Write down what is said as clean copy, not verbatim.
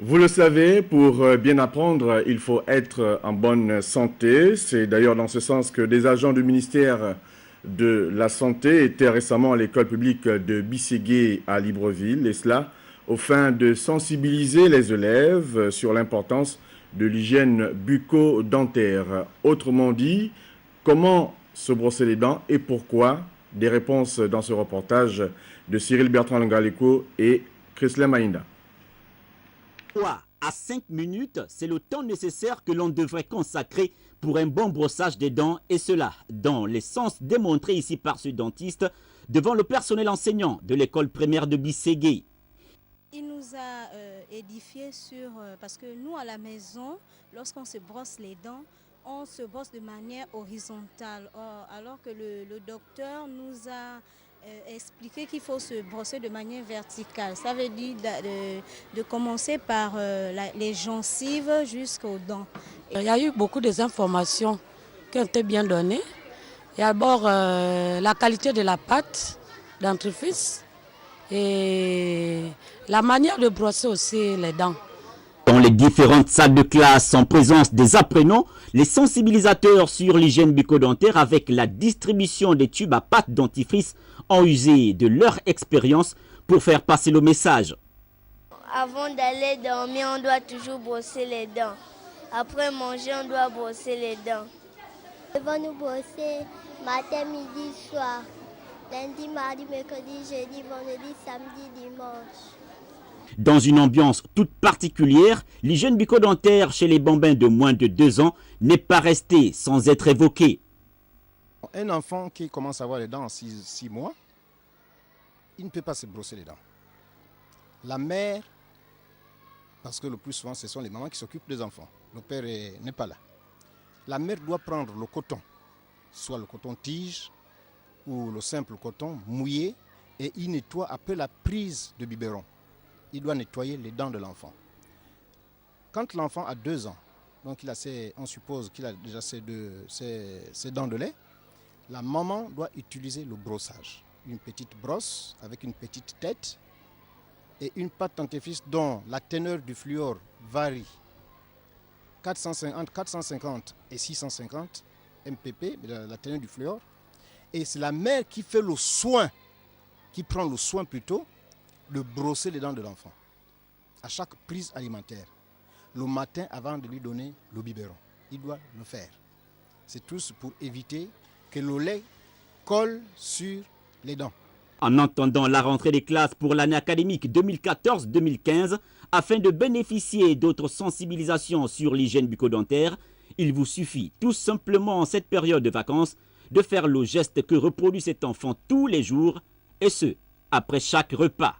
Vous le savez, pour bien apprendre, il faut être en bonne santé. C'est d'ailleurs dans ce sens que des agents du ministère de la Santé étaient récemment à l'école publique de Bisségué à Libreville, et cela aux fins de sensibiliser les élèves sur l'importance de l'hygiène bucco-dentaire. Autrement dit, comment se brosser les dents et pourquoi? Des réponses dans ce reportage de Cyril Bertrand Ngaleko et Chrislin Maïnda. 3 à 5 minutes, c'est le temps nécessaire que l'on devrait consacrer pour un bon brossage des dents, et cela dans les sens démontrés ici par ce dentiste devant le personnel enseignant de l'école primaire de Bisségué. Il nous a édifié sur, parce que nous à la maison, lorsqu'on se brosse les dents, on se brosse de manière horizontale, alors que le docteur nous a expliqué qu'il faut se brosser de manière verticale. Ça veut dire de commencer par les gencives jusqu'aux dents. Il y a eu beaucoup d'informations qui ont été bien données. Il y a d'abord la qualité de la pâte dentifrice et la manière de brosser aussi les dents. Dans les différentes salles de classe, en présence des apprenants, les sensibilisateurs sur l'hygiène bucco-dentaire avec la distribution des tubes à pâte dentifrice ont usé de leur expérience pour faire passer le message. Avant d'aller dormir, on doit toujours brosser les dents. Après manger, on doit brosser les dents. Ils vont nous brosser matin, midi, soir. Lundi, mardi, mercredi, jeudi, vendredi, samedi, dimanche. Dans une ambiance toute particulière, l'hygiène bucco-dentaire chez les bambins de moins de 2 ans n'est pas restée sans être évoquée. Un enfant qui commence à avoir les dents en 6 mois, il ne peut pas se brosser les dents. La mère, parce que le plus souvent ce sont les mamans qui s'occupent des enfants, le père n'est pas là. La mère doit prendre le coton, soit le coton-tige ou le simple coton mouillé, et il nettoie après la prise de biberon. Il doit nettoyer les dents de l'enfant. Quand l'enfant a 2 ans, donc on suppose qu'il a déjà ses dents de lait, la maman doit utiliser le brossage. Une petite brosse avec une petite tête et une pâte dentifrice dont la teneur du fluor varie entre 450 et 650 mpp, la teneur du fluor. Et c'est la mère qui fait le soin, qui prend le soin plutôt, de brosser les dents de l'enfant à chaque prise alimentaire. Le matin, avant de lui donner le biberon, il doit le faire. C'est tout pour éviter que le lait colle sur les dents. En attendant la rentrée des classes pour l'année académique 2014-2015, afin de bénéficier d'autres sensibilisations sur l'hygiène bucco-dentaire, il vous suffit tout simplement en cette période de vacances de faire le geste que reproduit cet enfant tous les jours, et ce, après chaque repas.